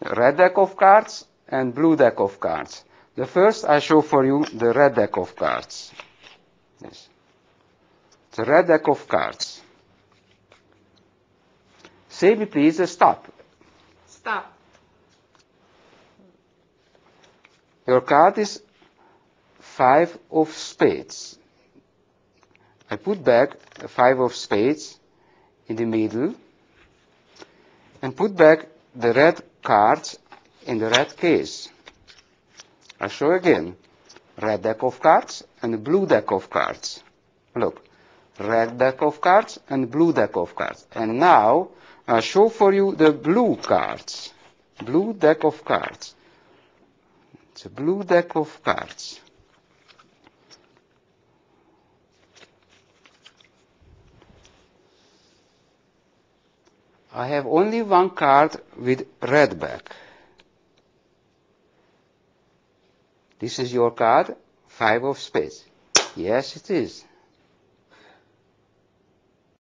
red deck of cards and blue deck of cards. The first I show for you the red deck of cards. Yes. The red deck of cards. Say me please a stop. Stop. Your card is 5 of spades. I put back the 5 of spades in the middle and put back the red cards in the red case. I show again red deck of cards and the blue deck of cards. Look, red deck of cards and blue deck of cards. And now I show for you the blue cards. Blue deck of cards. It's a blue deck of cards. I have only one card with red back. This is your card, 5 of spades. Yes, it is.